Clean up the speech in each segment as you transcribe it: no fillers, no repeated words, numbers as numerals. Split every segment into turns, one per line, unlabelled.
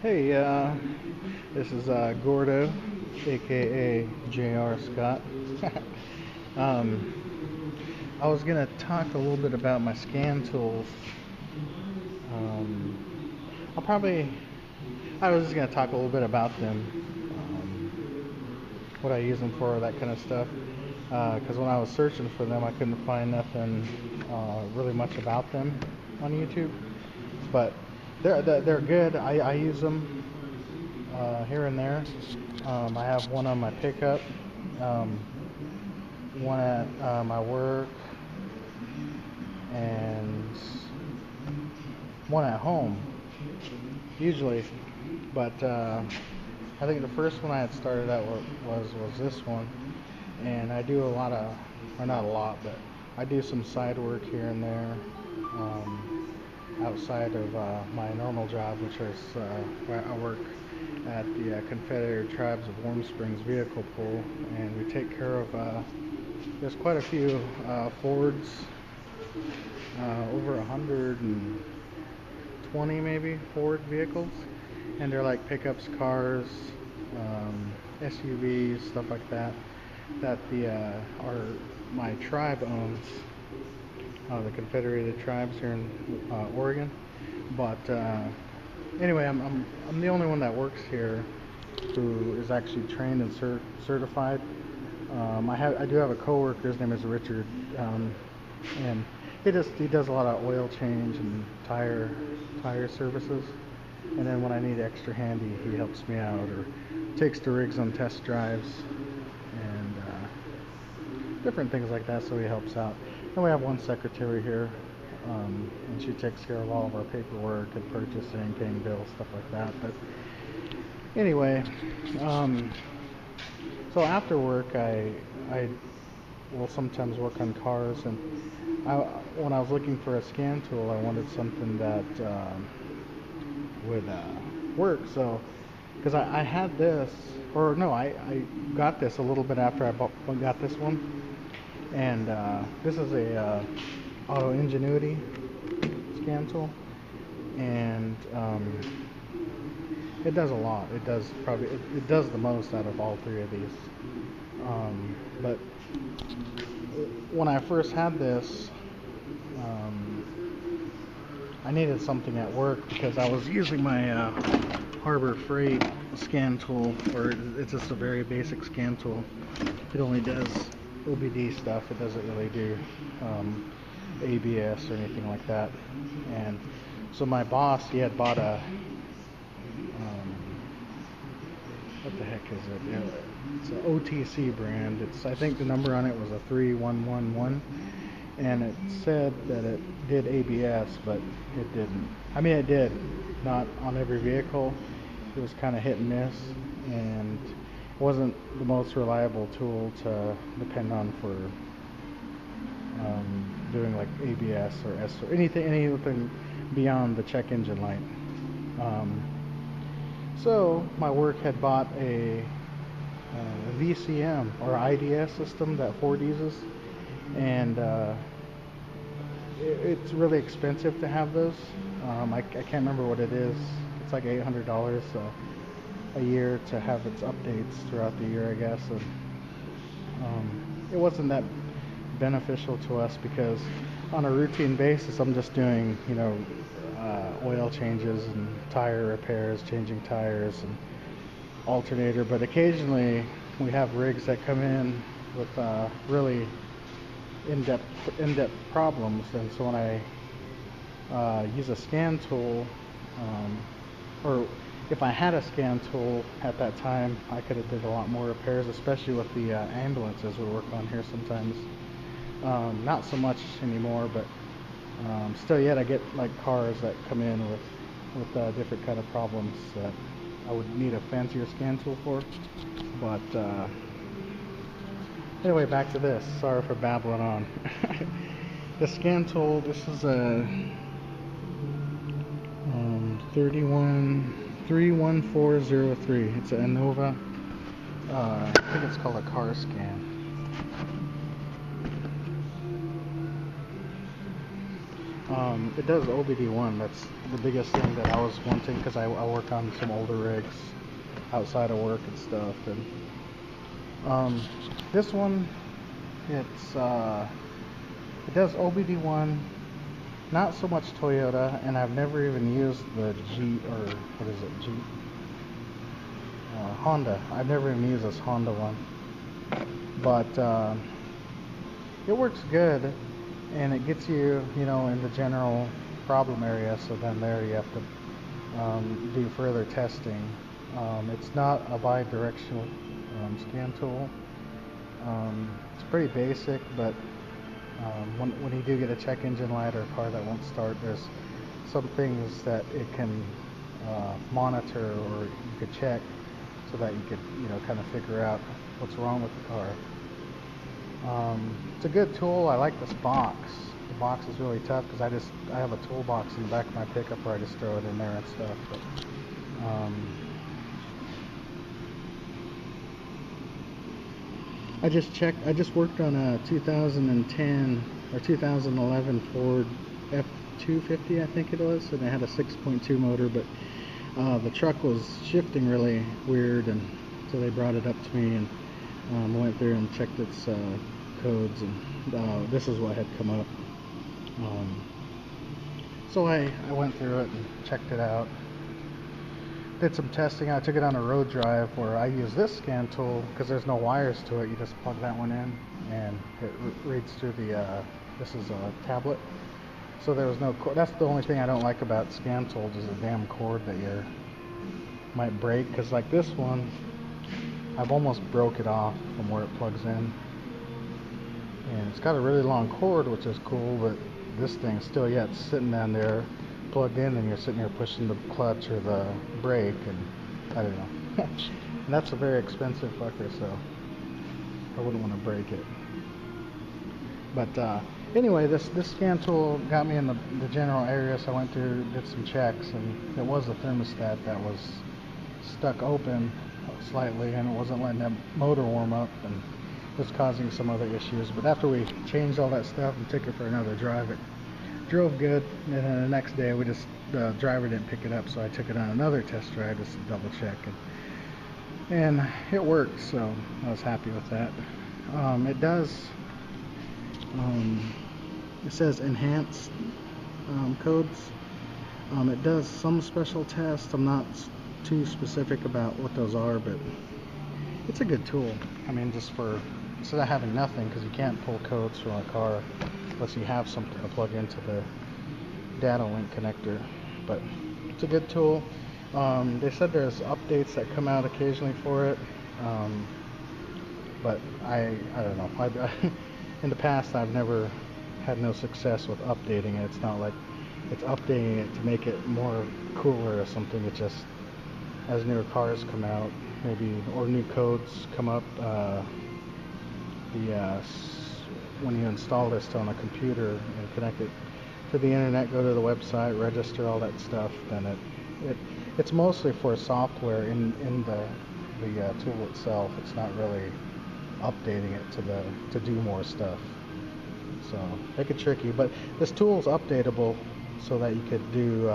Hey, this is Gordo, aka JR Scott. um, I was gonna talk a little bit about my scan tools. Um, I'll probably, I was just gonna talk a little bit about them, what I use them for, that kind of stuff. Because when I was searching for them, I couldn't find nothing really much about them on YouTube. But they're good. I use them here and there. I have one on my pickup, um, one at my work, and one at home, usually. But I think the first one I had started out was this one, and I do a lot of, or not a lot, but I do some side work here and there. Outside of my normal job, which is where I work at the Confederated Tribes of Warm Springs Vehicle Pool, and we take care of, there's quite a few Fords, over 120 maybe Ford vehicles, and they're like pickups, cars, SUVs, stuff like that, that my tribe owns. The Confederated Tribes here in Oregon. But anyway, I'm the only one that works here who is actually trained and certified. I do have a coworker. His name is Richard, and he does a lot of oil change and tire services. And then when I need extra handy, he helps me out or takes the rigs on test drives and different things like that. So he helps out. And we have one secretary here, and she takes care of all of our paperwork and purchasing, paying bills, stuff like that. But anyway, so after work, I will sometimes work on cars, and when I was looking for a scan tool, I wanted something that would work. So, because I had this, or no, I got this a little bit after I got this one. And this is a Autoenginuity scan tool, and it does a lot. It does it does the most out of all three of these. But when I first had this, I needed something at work because I was using my Harbor Freight scan tool, or it's just a very basic scan tool. It only does OBD stuff. It doesn't really do ABS or anything like that. And so my boss, he had bought a what the heck is it? Yeah, it's an OTC brand. I think the number on it was a 3111, and it said that it did ABS, but it didn't. I mean, it did, not on every vehicle. It was kind of hit and miss, and wasn't the most reliable tool to depend on for doing like ABS or S or anything beyond the check engine light. So my work had bought a VCM or IDS system that Ford uses, and it's really expensive to have those. I can't remember what it is. It's like $800 a year to have its updates throughout the year, I guess. And it wasn't that beneficial to us because on a routine basis, I'm just doing, oil changes and tire repairs, changing tires and alternator. But occasionally we have rigs that come in with really in-depth problems, and so when I use a scan tool, or if I had a scan tool at that time, I could have did a lot more repairs, especially with the ambulances we work on here sometimes. Not so much anymore, but still yet I get like cars that come in with different kind of problems that I would need a fancier scan tool for. But anyway, back to this. Sorry for babbling on. The scan tool, this is a 31403. It's an Innova. I think it's called a Carscan. It does OBD1. That's the biggest thing that I was wanting, because I work on some older rigs outside of work and stuff. And this one, it does OBD1. Not so much Toyota, and I've never even used the Honda. I've never even used this Honda one, but it works good, and it gets you, in the general problem area. So then there you have to do further testing. It's not a bi-directional scan tool. It's pretty basic, but when you do get a check engine light or a car that won't start, there's some things that it can monitor, or you could check, so that you could kind of figure out what's wrong with the car. It's a good tool. I like this box. The box is really tough, because I have a toolbox in the back of my pickup where I just throw it in there and stuff. But, I just worked on a 2010 or 2011 Ford F-250, I think it was, and it had a 6.2 motor, but the truck was shifting really weird, and so they brought it up to me, and I went through and checked its codes, and this is what had come up. So I went through it and checked it out. Did some testing. I took it on a road drive where I use this scan tool, because there's no wires to it. You just plug that one in, and it reads through the this is a tablet, so there was no cord. That's the only thing I don't like about scan tools, is a damn cord that you might break, because like this one, I've almost broke it off from where it plugs in, and it's got a really long cord, which is cool, but this thing still, it's sitting down there plugged in, and you're sitting here pushing the clutch or the brake, and I don't know. And that's a very expensive fucker, so I wouldn't want to break it. But anyway, this scan tool got me in the general area, so I went through, did some checks, and it was the thermostat that was stuck open slightly, and it wasn't letting that motor warm up, and it was causing some other issues. But after we changed all that stuff and took it for another drive, it drove good, and then the next day the driver didn't pick it up, so I took it on another test drive just to double check, and it worked, so I was happy with that. It does, it says enhanced codes. It does some special tests. I'm not too specific about what those are, but it's a good tool. I mean, just for, instead of having nothing, because you can't pull codes from a car unless you have something to plug into the data link connector. But it's a good tool. They said there's updates that come out occasionally for it, but I don't know. In the past, I've never had no success with updating it. It's not like it's updating it to make it more cooler or something. It just, as newer cars come out, maybe, or new codes come up, when you install this on a computer and connect it to the internet, go to the website, register all that stuff, then it's mostly for software in the tool itself. It's not really updating it to do more stuff. So make it tricky, but this tool is updatable so that you could do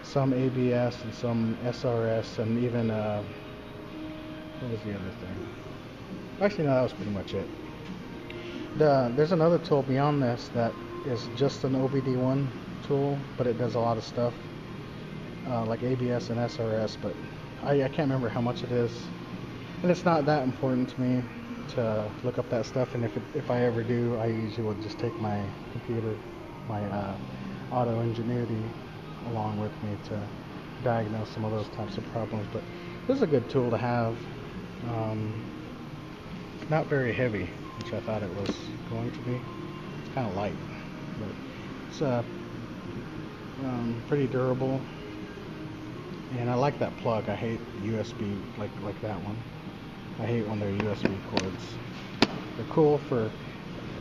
some ABS and some SRS, and even what was the other thing? Actually, no, that was pretty much it. There's another tool beyond this that is just an OBD1 tool, but it does a lot of stuff like ABS and SRS, but I can't remember how much it is, and it's not that important to me to look up that stuff. And if I ever do, I usually would just take my computer, my Autoenginuity, along with me to diagnose some of those types of problems. But this is a good tool to have. Not very heavy, which I thought it was going to be. It's kind of light, but it's pretty durable. And I like that plug. I hate USB like that one. I hate when they're USB cords. They're cool for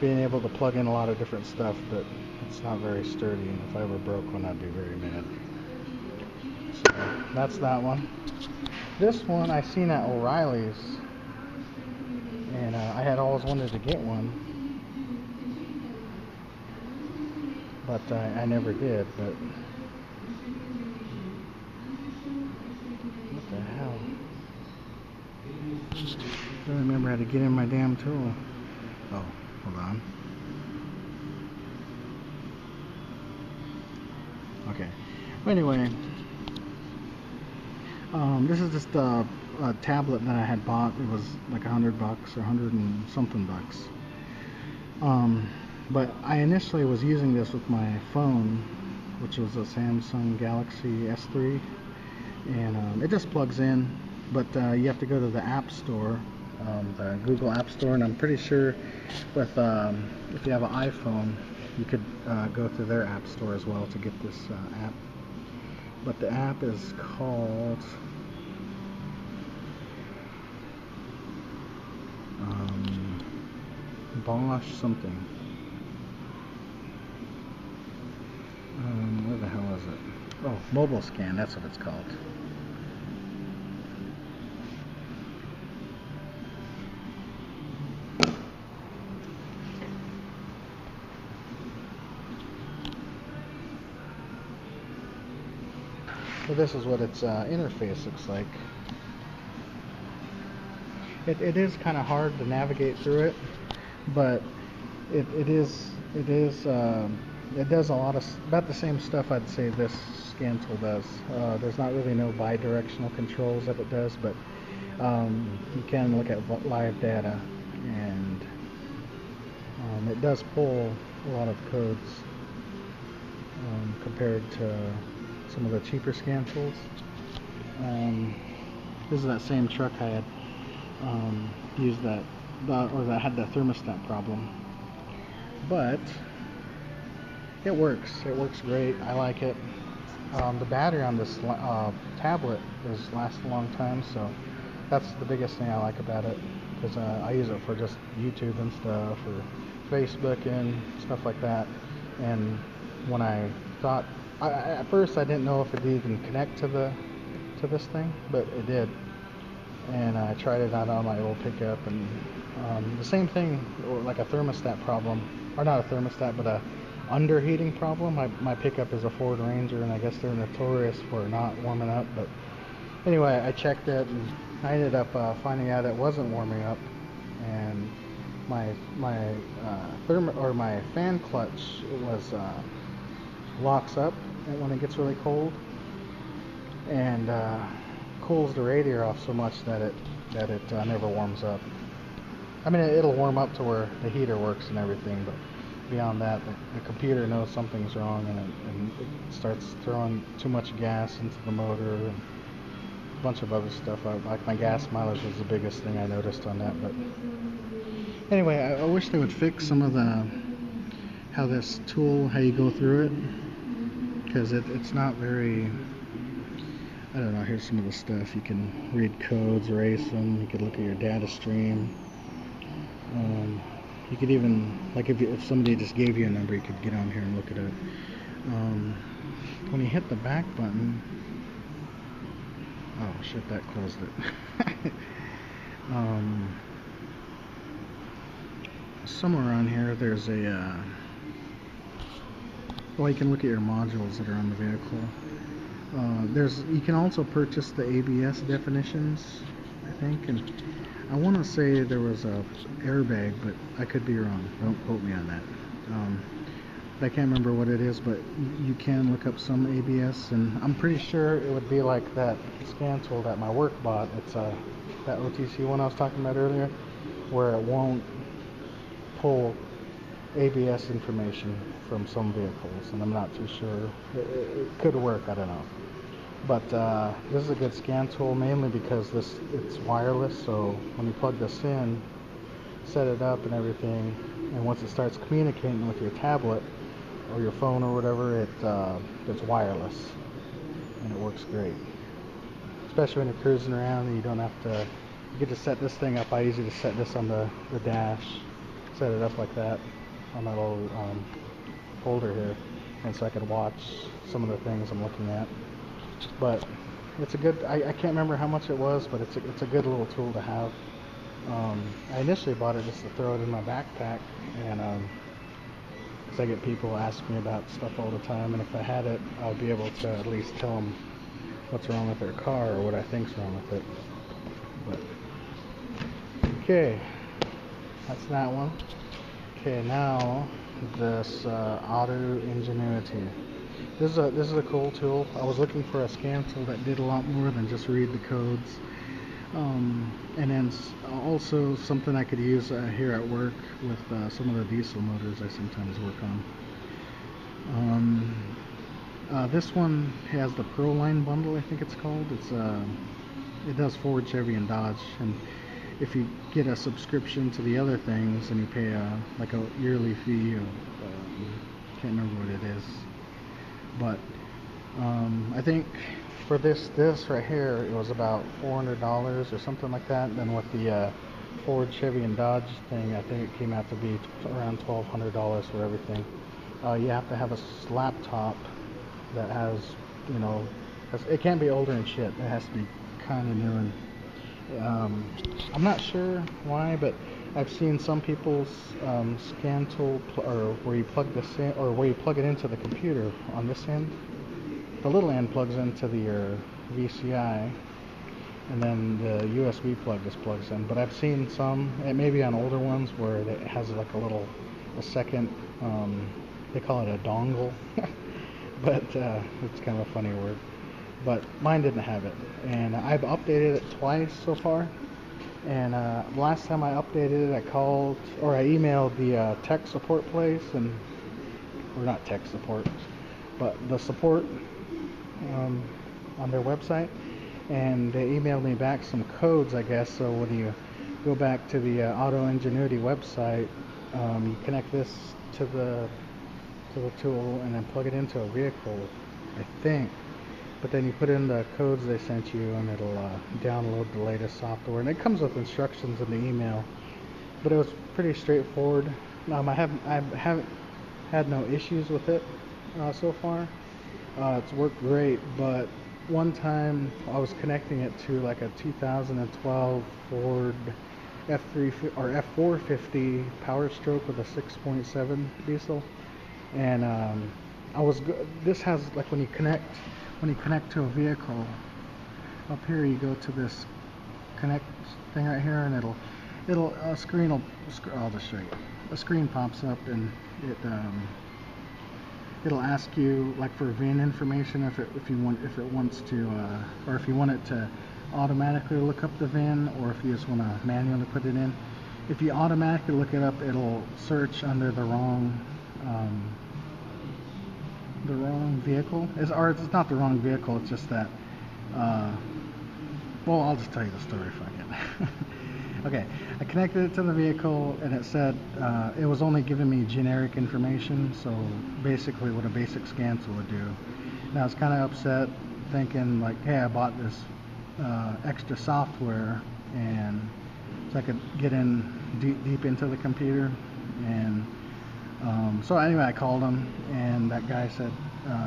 being able to plug in a lot of different stuff, but it's not very sturdy, and if I ever broke one, I'd be very mad. So that's that one. This one I seen at Oreilly's, and I had always wanted to get one, but I never did. But what the hell? I don't remember how to get in my damn tool. Oh, hold on. Okay. Anyway, this is just a tablet that I had bought. It was like $100 or 100 and something bucks. But I initially was using this with my phone, which was a Samsung Galaxy S3, and it just plugs in. But you have to go to the App Store, the Google App Store, and I'm pretty sure with if you have an iPhone, you could go through their App Store as well to get this app. But the app is called Bosch something. Where the hell is it? Oh, Mobile Scan, that's what it's called. So this is what its interface looks like. It is kind of hard to navigate through it, but it does a lot of about the same stuff I'd say this scan tool does. There's not really no bi-directional controls that it does, but you can look at live data, and it does pull a lot of codes compared to some of the cheaper scan tools. This is that same truck I had used that had the thermostat problem, but it works great. I like it. The battery on this tablet lasts a long time, so that's the biggest thing I like about it, because I use it for just YouTube and stuff, or Facebook and stuff like that. And when I thought, at first I didn't know if it would even connect to this thing, but it did. And I tried it out on my old pickup, and the same thing, or like a thermostat problem, or not a thermostat, but a underheating problem. My pickup is a Ford Ranger, and I guess they're notorious for not warming up. But anyway, I checked it, and I ended up finding out it wasn't warming up, and my fan clutch was locks up when it gets really cold, and cools the radiator off so much that it never warms up. I mean, it'll warm up to where the heater works and everything, but beyond that, the computer knows something's wrong, and it starts throwing too much gas into the motor and a bunch of other stuff. Like my gas mileage was the biggest thing I noticed on that. But anyway, I wish they would fix some of how this tool, how you go through it, because it's not very, I don't know. Here's some of the stuff. You can read codes, erase them. You could look at your data stream. You could even, like if somebody just gave you a number, you could get on here and look it up. When you hit the back button, oh shit, that closed it. Somewhere on here, there's well, you can look at your modules that are on the vehicle. You can also purchase the ABS definitions, I think, and I want to say there was a airbag, but I could be wrong. Don't quote me on that. I can't remember what it is, but you can look up some ABS, and I'm pretty sure it would be like that scan tool that my work bought. It's that OTC one I was talking about earlier, where it won't pull ABS information from some vehicles, and I'm not too sure. It could work, I don't know. But this is a good scan tool, mainly because it's wireless, so when you plug this in, set it up and everything, and once it starts communicating with your tablet or your phone or whatever, it's wireless, and it works great. Especially when you're cruising around and you don't have to, you get to set this thing up. I usually just set this on the dash, set it up like that on that little holder here, and so I can watch some of the things I'm looking at. But it's a good, I can't remember how much it was, but it's a good little tool to have. I initially bought it just to throw it in my backpack, and because I get people asking me about stuff all the time, and if I had it, I'll be able to at least tell them what's wrong with their car or what I think's wrong with it. But okay, that's that one. Okay, now this Autoenginuity. This is a cool tool. I was looking for a scan tool that did a lot more than just read the codes. And then also something I could use here at work with some of the diesel motors I sometimes work on. This one has the Pro Line bundle, I think it's called. It does Ford, Chevy, and Dodge. And if you get a subscription to the other things and you pay like a yearly fee, can't remember what it is, but I think for this right here, it was about $400 or something like that. Then with the Ford, Chevy, and Dodge thing, I think it came out to be around $1,200 for everything. You have to have a laptop that has, you know, it can't be older and shit. It has to be kind of new. And I'm not sure why, but I've seen some people's scan tool, or where you plug this in, or where you plug it into the computer on this end. The little end plugs into your VCI, and then the USB plug just plugs in. But I've seen some, and maybe on older ones, where it has like a second, they call it a dongle, but it's kind of a funny word. But mine didn't have it, and I've updated it twice so far. And last time I updated it, I called, or I emailed the tech support place, or not tech support, but the support on their website, and they emailed me back some codes, I guess. So when you go back to the Autoenginuity website, you connect this to the tool and then plug it into a vehicle, I think. But then you put in the codes they sent you, and it'll download the latest software. And it comes with instructions in the email. But it was pretty straightforward. I haven't had no issues with it so far. It's worked great. But one time I was connecting it to like a 2012 Ford F3 or F450 Power Stroke with a 6.7 diesel, and this has, like, when you connect to a vehicle, up here you go to this connect thing right here, and I'll just show you. A screen pops up, and it'll ask you, like, for VIN information, if it wants to, or if you want it to automatically look up the VIN, or if you just want to manually put it in. If you automatically look it up, it'll search under the wrong vehicle. It's not the wrong vehicle, it's just that, well, I'll just tell you the story if I can. Okay, I connected it to the vehicle, and it said it was only giving me generic information, so basically what a basic scan tool would do. And I was kind of upset, thinking like, hey, I bought this extra software, and so I could get in deep into the computer. And so anyway, I called him, and that guy said,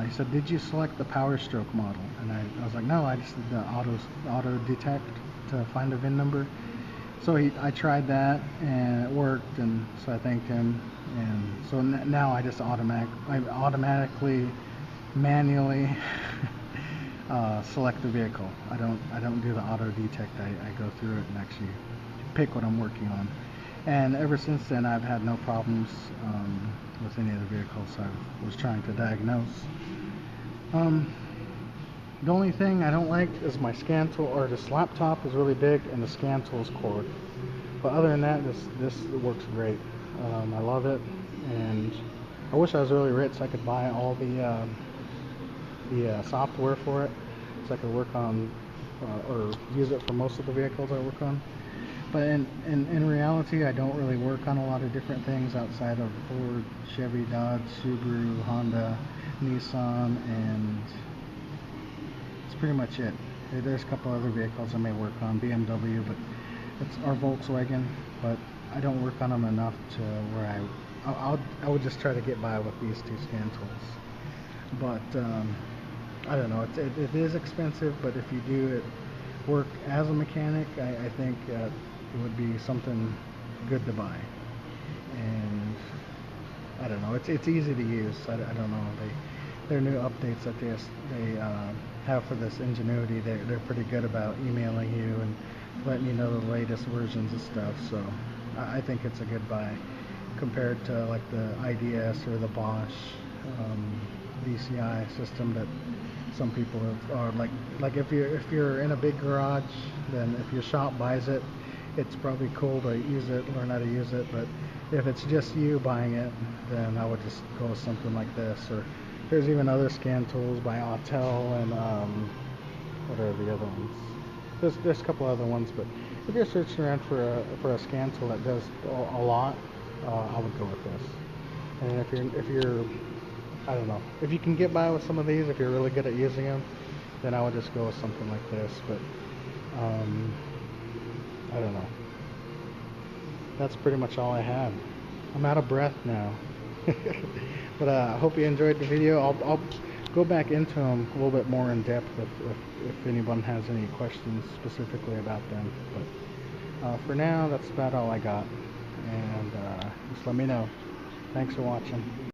he said, did you select the Power Stroke model? And I was like, no, I just did the auto detect to find the VIN number. So I tried that, and it worked, and so I thanked him. And so now I just automatically manually select the vehicle. I don't do the auto detect. I go through it and actually pick what I'm working on. And ever since then, I've had no problems with any of the vehicles I was trying to diagnose. The only thing I don't like is my scan tool, or this laptop is really big, and the scan tool's cord. But other than that, this works great. I love it, and I wish I was really rich so I could buy all the software for it, so I could work on or use it for most of the vehicles I work on. But in reality, I don't really work on a lot of different things outside of Ford, Chevy, Dodge, Subaru, Honda, Nissan, and that's pretty much it. There's a couple other vehicles I may work on, BMW, but it's our Volkswagen. But I don't work on them enough to where I would just try to get by with these two scan tools. But I don't know. It is expensive, but if you do it work as a mechanic, I think it would be something good to buy. And I don't know. It's easy to use. I don't know. Their new updates that they have for this Ingenuity, they're pretty good about emailing you and letting you know the latest versions of stuff. So I think it's a good buy compared to like the IDS or the Bosch VCI system that some people are like if you're in a big garage, then if your shop buys it, it's probably cool to use it, learn how to use it. But if it's just you buying it, then I would just go with something like this. Or there's even other scan tools by Autel and what are the other ones? There's a couple other ones, but if you're searching around for a scan tool that does a lot, I would go with this. And if you're I don't know, if you can get by with some of these, if you're really good at using them, then I would just go with something like this. But I don't know. That's pretty much all I had. I'm out of breath now. But I hope you enjoyed the video. I'll go back into them a little bit more in depth if anyone has any questions specifically about them. But for now, that's about all I got. And just let me know. Thanks for watching.